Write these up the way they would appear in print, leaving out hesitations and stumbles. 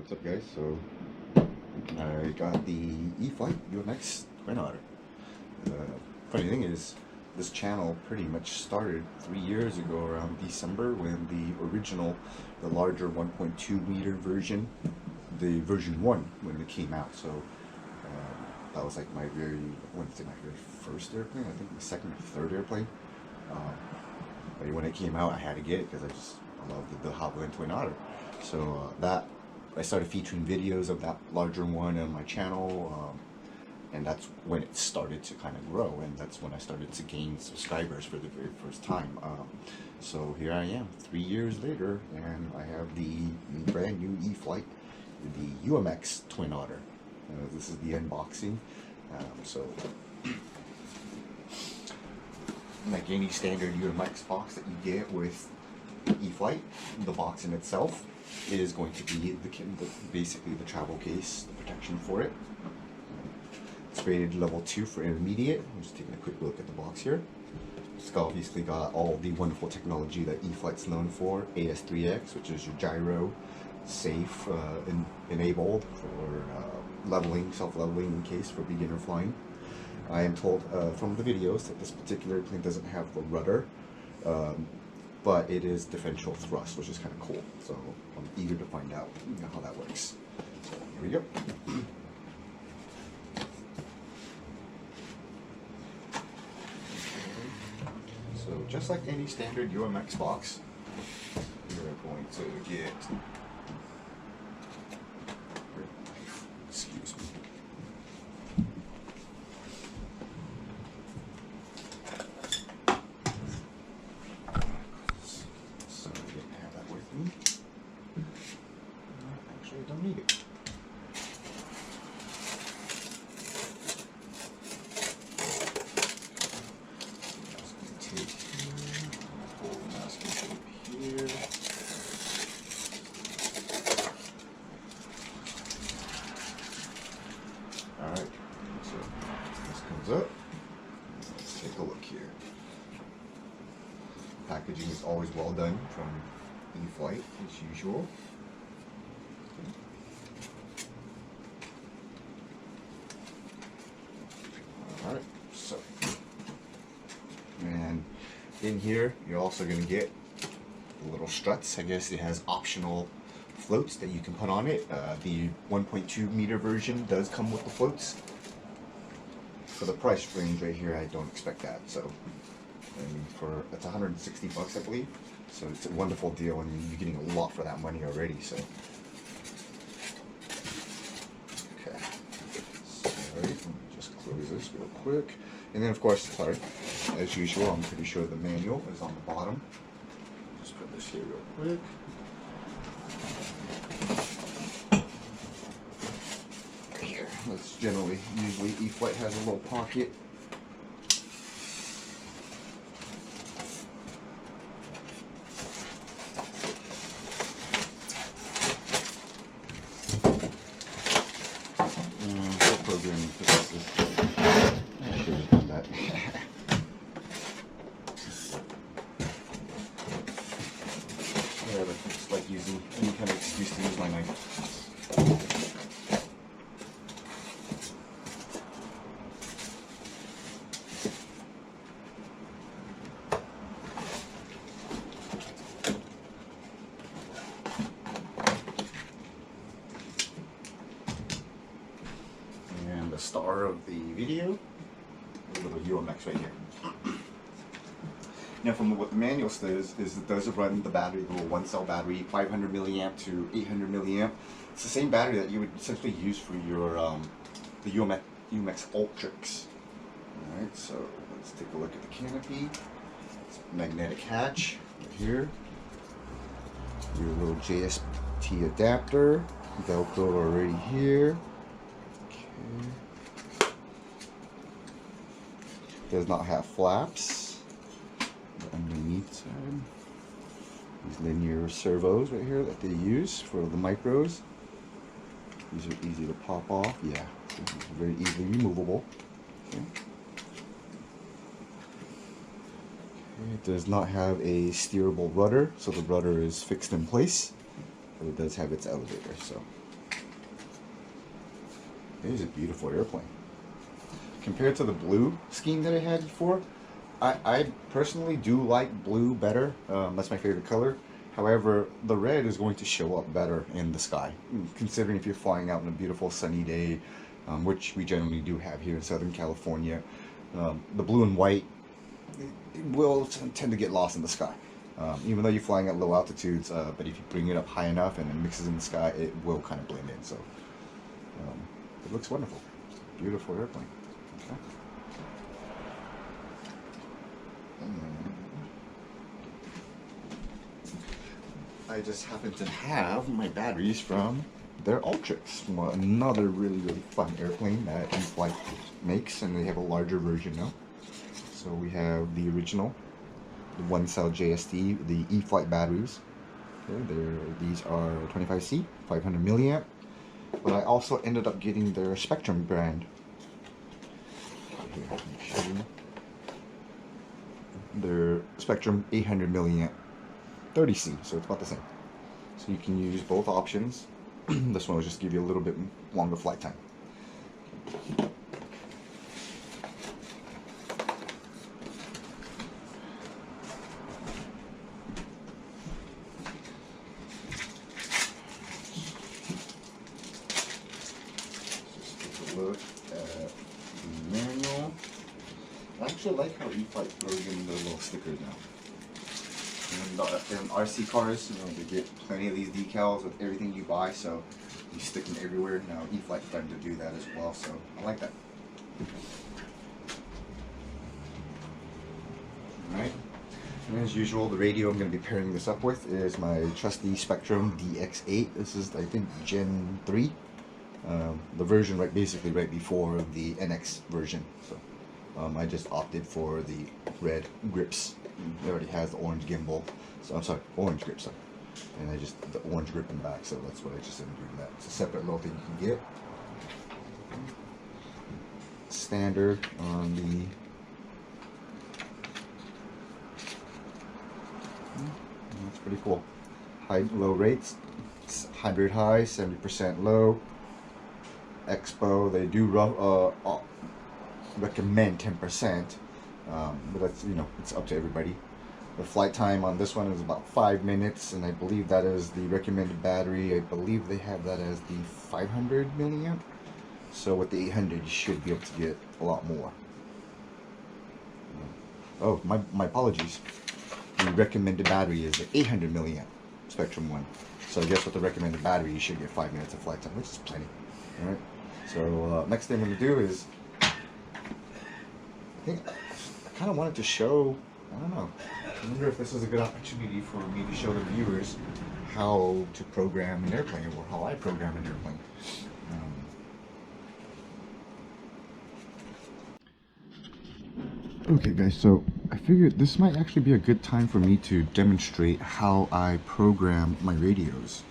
What's up, guys? So I got the E-flite UMX Twin Otter. Funny thing is, this channel pretty much started 3 years ago around December when the larger 1.2 meter version, the version 1, when it came out. So that was like my very first airplane. I think my second or third airplane. But when it came out, I had to get it because I loved the Havilland Twin Otter. So I started featuring videos of that larger one on my channel, and that's when it started to kind of grow, and that's when I started to gain subscribers for the very first time. So here I am 3 years later, and I have the brand new E-flite, the UMX Twin Otter. This is the unboxing. So like any standard UMX box that you get with E-flite, the box in itself is going to be basically the travel case, the protection for it. It's rated level 2 for intermediate. I'm just taking a quick look at the box here. It's obviously got all the wonderful technology that E-flite's known for. AS3X, which is your gyro, safe, enabled for leveling, self-leveling in case for beginner flying. I am told from the videos that this particular plane doesn't have the rudder, but it is differential thrust, which is kind of cool. So I'm eager to find out how that works. So here we go. So just like any standard UMX box, you're going to get, excuse me. Actually, I don't need it. Alright, so this comes up. Let's take a look here. Packaging is always well done from E-flite as usual. Alright, so, and in here you're also going to get the little struts. I guess it has optional floats that you can put on it. The 1.2 meter version does come with the floats. For the price range right here, I don't expect that. So, I mean, it's 160 bucks, I believe. So it's a wonderful deal, and you're getting a lot for that money already. So, okay. Sorry, let me just close this real quick. And then, of course, sorry, as usual, I'm pretty sure the manual is on the bottom. Just put this here real quick. Here, that's usually E-flite has a little pocket. Programming for this. I should have done that. Whatever, it's like using any kind of excuse to use my knife. The star of the video, a little UMX right here. Now, from what the manual says, is it does run the battery, the little 1-cell battery, 500 milliamp to 800 milliamp. It's the same battery that you would essentially use for your the UMX Ultrix. All right, so let's take a look at the canopy. It's a magnetic hatch right here. Your little JST adapter, Velcro already here. Does not have flaps. The underneath side, these linear servos right here that they use for the micros. These are easy to pop off. Yeah, very easily removable. Okay. It does not have a steerable rudder, so the rudder is fixed in place, but it does have its elevator. So It is a beautiful airplane. Compared to the blue scheme that I had before, I personally do like blue better. That's my favorite color. However, the red is going to show up better in the sky, considering if you're flying out on a beautiful sunny day, which we generally do have here in Southern California. The blue and white it will tend to get lost in the sky. Even though you're flying at low altitudes, but if you bring it up high enough and it mixes in the sky, it will kind of blend in. So it looks wonderful. It's a beautiful airplane. Okay. I just happen to have my batteries from their Ultrix, another really fun airplane that E-flite makes, and they have a larger version now. So we have the original, the 1-cell JST, the E-flite batteries. Okay, these are 25C, 500 milliamp. But I also ended up getting their Spectrum brand. Here, let me show you. Their Spectrum 800 milliamp 30C, so it's about the same. So you can use both options. This one will just give you a little bit longer flight time. Just take a look at the manual. I actually like how E-flite throws in the little stickers now. And RC cars, you know, they get plenty of these decals with everything you buy, so you stick them everywhere. Now E-flite's starting to do that as well, so I like that. Alright, and as usual, the radio I'm going to be pairing this up with is my trusty Spectrum DX8. This is, I think, Gen 3. The version basically right before the NX version. So I just opted for the red grips. It already has the orange gimbal, so I'm sorry, orange grip, sorry. And I just the orange grip in the back, so that's what I just ended up doing. That it's a separate little thing you can get. Standard on the that's pretty cool. High low rates, 100 high, 70% low. Expo, they do recommend 10%. But that's, you know, it's up to everybody. The flight time on this one is about 5 minutes, and I believe that is the recommended battery. I believe they have that as the 500 milliamp. So with the 800, you should be able to get a lot more. Oh, my apologies. The recommended battery is the 800 milliamp Spectrum one. So I guess with the recommended battery, you should get 5 minutes of flight time, which is plenty. All right. So next thing I'm going to do is, I think I kind of wanted to show, I don't know, I wonder if this is a good opportunity for me to show the viewers how to program an airplane, or how I program an airplane. Okay guys, so I figured this might actually be a good time for me to demonstrate how I program my radios.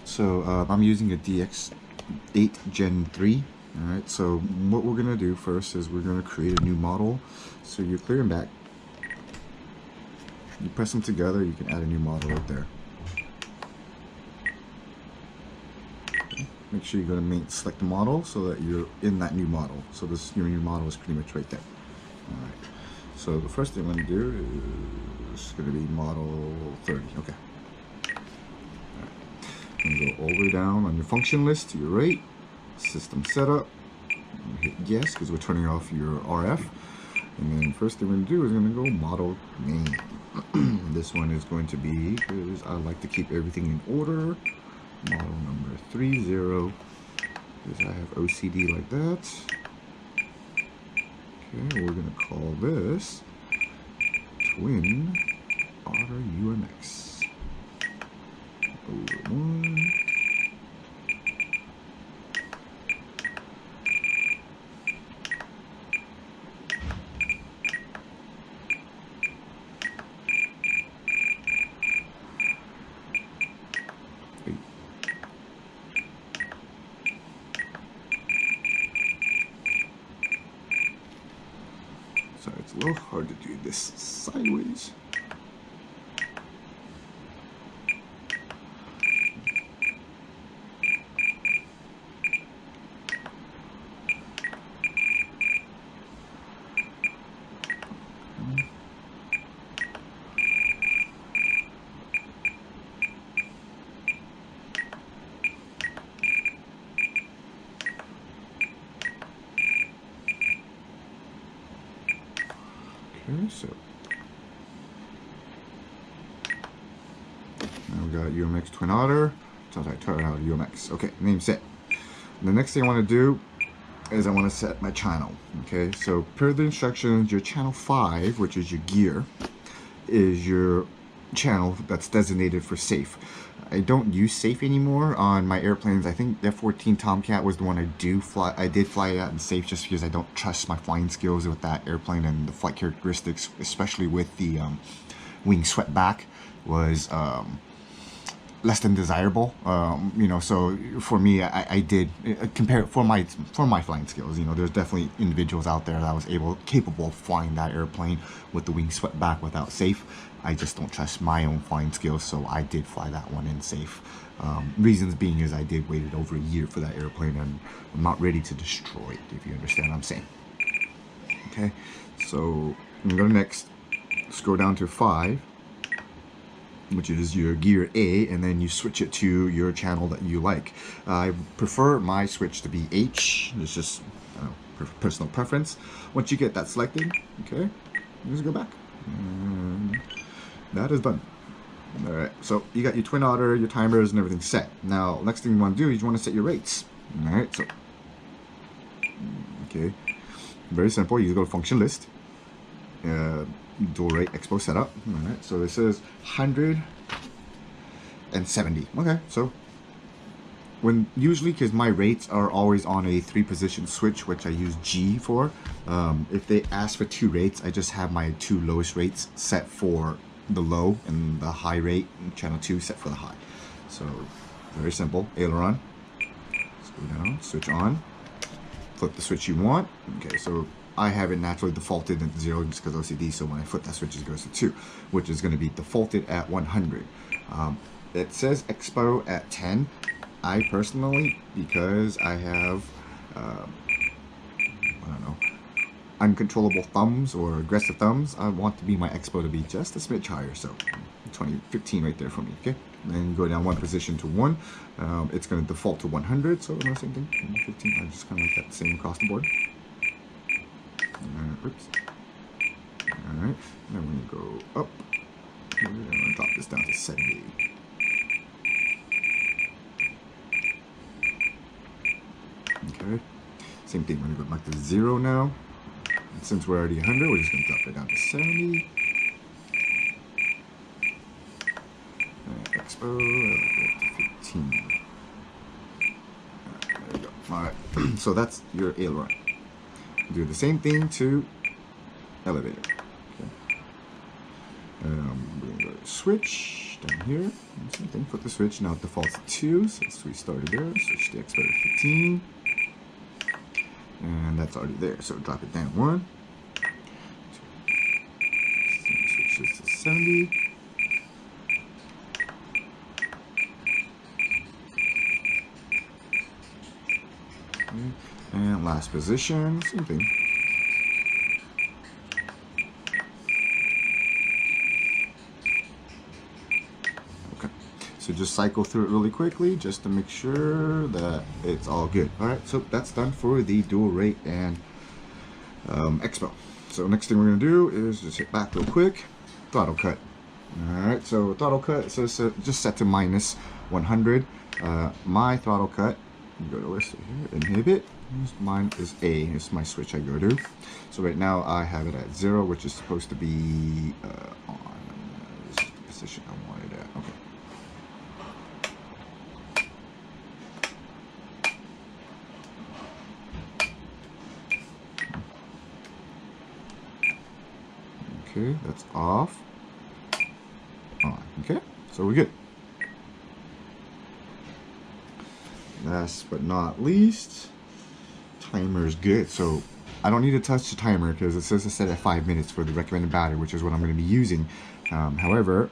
So I'm using a DX8 Gen 3. Alright, so what we're going to do first is we're going to create a new model. So you clear them back, you press them together, you can add a new model right there. Okay. Make sure you're going to select the model so that you're in that new model. So this your new model is pretty much right there. Alright, so the first thing I'm going to do is going to be model 30. Okay. Alright. I'm going to go all the way down on your function list to your right. System setup, hit yes because we're turning off your RF, and then first thing we're going to do is going to go model name. This one is going to be, because I like to keep everything in order, model number 30, because I have OCD like that. Okay, we're going to call this Twin Otter UMX 01. Sorry, it's a little hard to do this sideways. Okay, so now we got UMX Twin Otter. Twin Otter UMX. Okay, name set. The next thing I want to do is I want to set my channel. Okay, so per the instructions, your channel 5, which is your gear, is your channel that's designated for safe. I don't use safe anymore on my airplanes. I think F-14 Tomcat was the one I did fly at in safe, just because I don't trust my flying skills with that airplane, and the flight characteristics, especially with the wing swept back, was less than desirable. You know, so for me, I did compare for my flying skills. You know, there's definitely individuals out there that was capable of flying that airplane with the wing swept back without safe. I just don't trust my own flying skills, so I did fly that one in safe. Reasons being is I did waited over a year for that airplane, and I'm not ready to destroy it, if you understand what I'm saying. Okay, so I'm gonna go to next. Scroll down to 5, which is your gear A, and then you switch it to your channel that you like. I prefer my switch to be H. It's just personal preference. Once you get that selected, okay, just go back. And that is done. Alright, so you got your Twin Otter, your timers, and everything set. Now, next thing you want to do is you want to set your rates. Alright, so, okay, very simple. You go to function list, dual rate expo setup. Alright, so this is 170. Okay, so usually, because my rates are always on a 3-position switch, which I use G for. If they ask for 2 rates, I just have my 2 lowest rates set for the low, and the high rate, and channel 2 set for the high. So very simple. Aileron. Let's go down, switch on, flip the switch you want. Okay, so I have it naturally defaulted at 0 just because OCD, so when I flip that switch it goes to 2, which is going to be defaulted at 100. It says expo at 10. I personally, because I have, I don't know, uncontrollable thumbs or aggressive thumbs, I want to be my expo to be just a smidge higher, so 15 right there for me, okay? And then you go down 1 position to 1, it's going to default to 100, so no same thing, 15, I just kind of like that same across the board. Oops. Alright, then when you go up, we're going to drop this down to 70. Okay, same thing, we're going to go back to 0 now. And since we're already 100, we're just going to drop it down to 70. And expo, to 15. Alright, there we go. Alright, so that's your aileron. Do the same thing to elevator. Okay. We're going to go to switch down here. Same thing, put the switch. Now it defaults to 2, since we started there. Switch the expo to 15. And that's already there, so drop it down 1. Switch this to 70. Okay. And last position, same thing. Okay, so just cycle through it really quickly just to make sure that it's all good. Alright, so that's done for the dual rate and expo. So next thing we're going to do is just hit back real quick, throttle cut. Alright, so throttle cut, so it's just set to minus 100. My throttle cut, you go to list here, inhibit. Mine is A, it's my switch I go to. So right now I have it at 0, which is supposed to be on this is the position I wanted at. Okay. Okay, that's off. On. Okay, so we're good. Last but not least, timer is good. So I don't need to touch the timer because it says it's set at 5 minutes for the recommended battery, which is what I'm going to be using. However,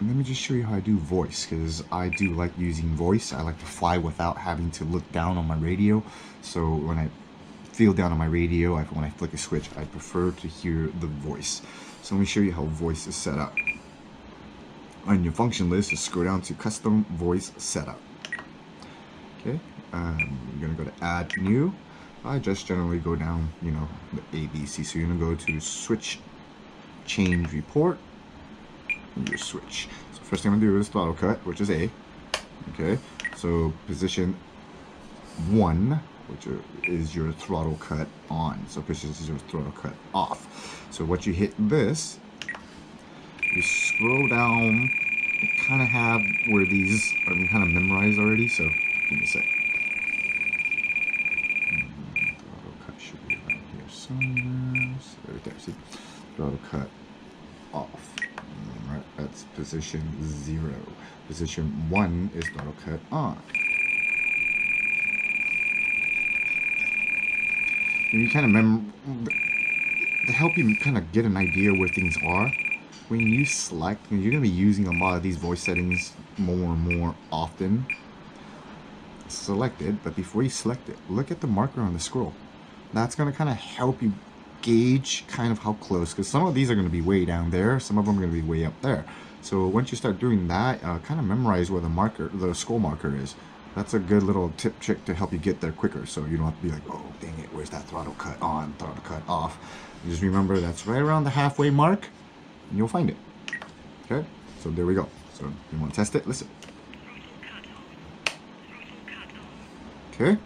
let me just show you how I do voice, because I do like using voice. I like to fly without having to look down on my radio. So when I feel down on my radio, when I flick a switch, I prefer to hear the voice. So let me show you how voice is set up. On your function list, just scroll down to custom voice setup. Okay, you're gonna go to add new. I just generally go down, you know, the A, B, C. So you're gonna go to switch change report, and your switch. So first thing I'm gonna do is throttle cut, which is A. Okay, so position 1, which is your throttle cut on. So position is your throttle cut off. So once you hit this, you scroll down. You kind of have where these are kind of memorized already. So give me a sec. Throttle cut should be around here somewhere. So right there. See, throttle cut off. Right, that's position 0. Position 1 is throttle cut on. And you kind of to help you kind of get an idea where things are. When you select, you're going to be using a lot of these voice settings more and more often. Select it, but before you select it, look at the marker on the scroll. That's going to kind of help you gauge kind of how close, because some of these are going to be way down there, some of them are going to be way up there. So once you start doing that, kind of memorize where the scroll marker is. That's a good little tip trick to help you get there quicker, so you don't have to be like, oh dang it, where's that throttle cut on, throttle cut off. You just remember that's right around the halfway mark, and you'll find it. Okay, so there we go. So you want to test it? Listen. Okay,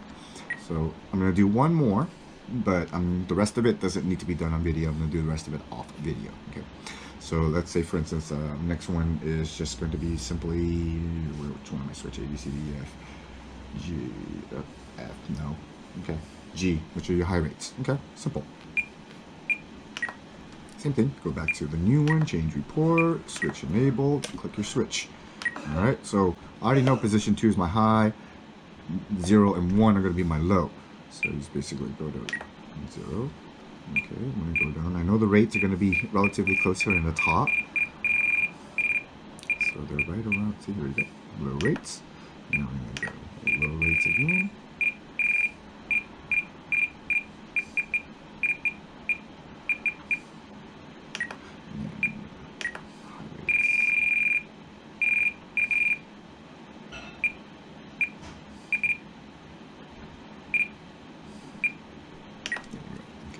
so I'm going to do one more, but the rest of it doesn't need to be done on video. I'm going to do the rest of it off video. Okay, so let's say, for instance, next one is just going to be simply, which one am I switching? A, B, C, D, E, F, G, F, no. Okay, G, which are your high rates. Okay, simple. Same thing, go back to the new one, change report, switch enabled, click your switch. Alright, so I already know position 2 is my high, 0 and 1 are going to be my low. So you just basically go to 0. Okay, I'm going to go down. I know the rates are going to be relatively close here in the top. So they're right around, see, here we go, low rates. Now I'm going to go low rates again.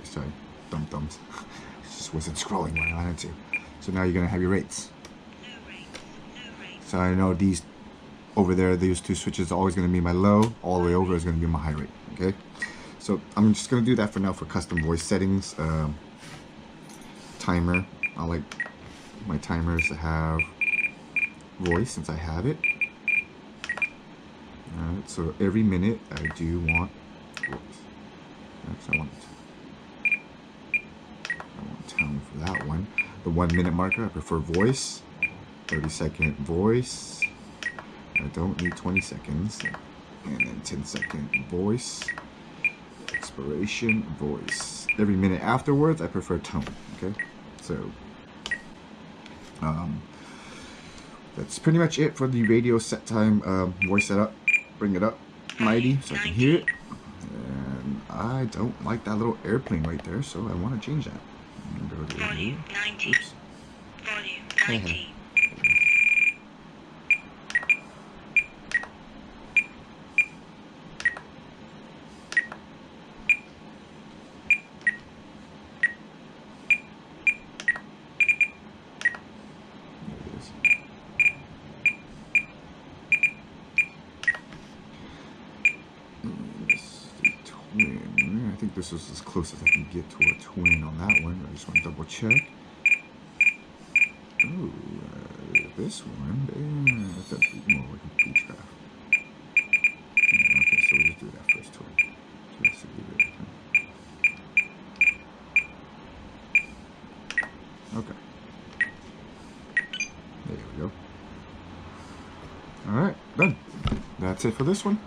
Sorry, thumbs. It just wasn't scrolling when I wanted to. So now you're going to have your rates. So I know these over there, these two switches are always going to be my low. All the way over is going to be my high rate. Okay. So I'm just going to do that for now for custom voice settings. Timer. I like my timers to have voice since I have it. Alright, so every minute I do want voice. Actually, I want tone for that one. The 1 minute marker, I prefer voice. 30-second voice. I don't need 20 seconds. And then 10-second voice. Expiration, voice. Every minute afterwards, I prefer tone. Okay, so that's pretty much it for the radio set time voice setup. Bring it up mighty so I can hear it. And I don't like that little airplane right there, so I want to change that. Go to volume 90. Oops. Volume 90. I think this is as close as I can get to a twin on that one. I just want to double check. Oh, this one, that's a more like a bootstrap. Okay, so we'll just do that first twin. Just to give it a okay. There we go. Alright, done. That's it for this one.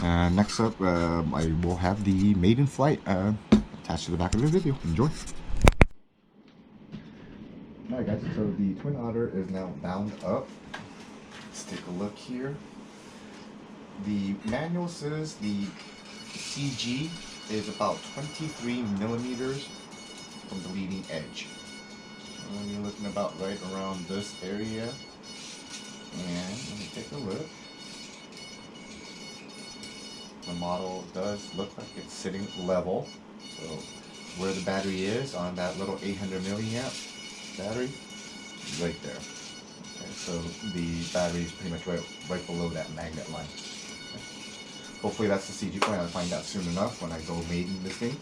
Next up, I will have the maiden flight attached to the back of this video. Enjoy. Alright guys, so the Twin Otter is now bound up. Let's take a look here. The manual says the CG is about 23 millimeters from the leading edge. So you're looking about right around this area. And let me take a look. The model does look like it's sitting level. So where the battery is on that little 800 milliamp, battery right there. Okay, so the battery is pretty much right below that magnet line. Okay. Hopefully that's the CG point. I'll find out soon enough when I go maiden this thing.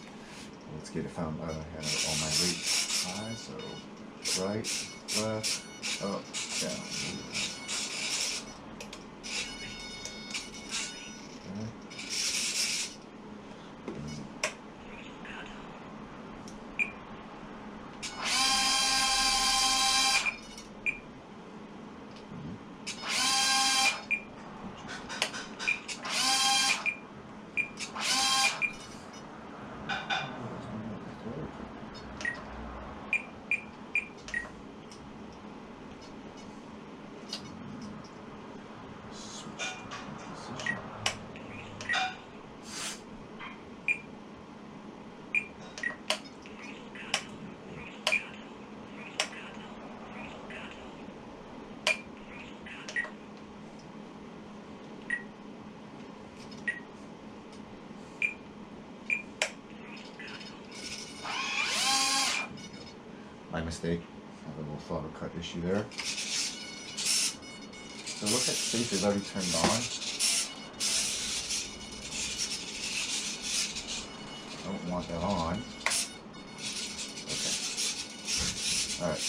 Let's get it found. I have all my rates high, so right, left, up, down. My mistake. I have a little throttle cut issue there. So it looks like safe is already turned on. I don't want that on. Okay. Alright.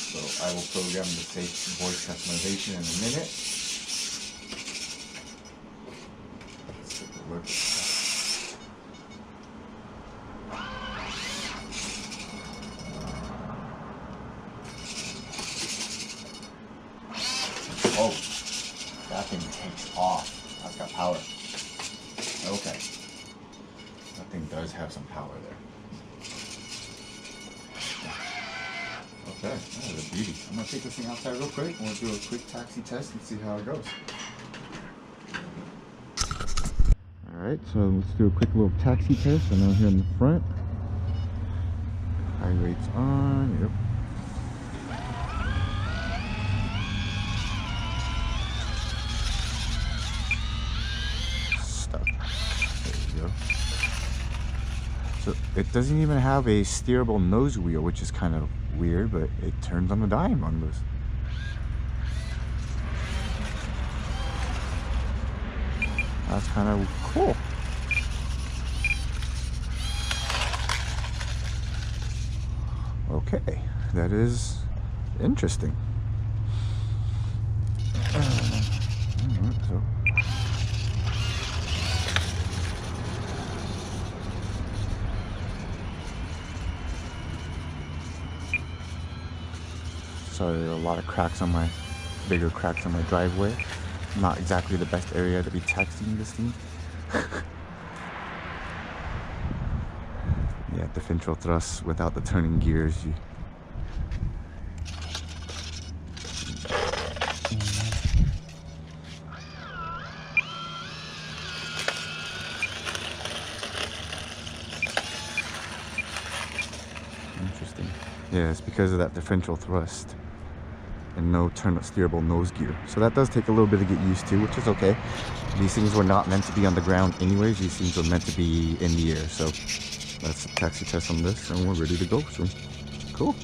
So I will program the safe voice customization in a minute. Let's take a look at that. Oh, that thing takes off. That's got power. Okay. That thing does have some power there. Okay, that is a beauty. I'm going to take this thing outside real quick and we'll do a quick taxi test and see how it goes. Alright, so let's do a quick little taxi test. I'm out here in the front. High rates on. Yep. So it doesn't even have a steerable nose wheel, which is kind of weird, but it turns on the dime on this. That's kind of cool. Okay, that is interesting. So sorry, there are a lot of cracks on my, bigger cracks on my driveway. Not exactly the best area to be taxiing this thing. Yeah, differential thrust without the turning gears. Interesting. Yeah, it's because of that differential thrust and no steerable nose gear. So that does take a little bit to get used to, which is okay. These things were not meant to be on the ground anyways. These things were meant to be in the air. So that's a taxi test on this and we're ready to go soon. Cool.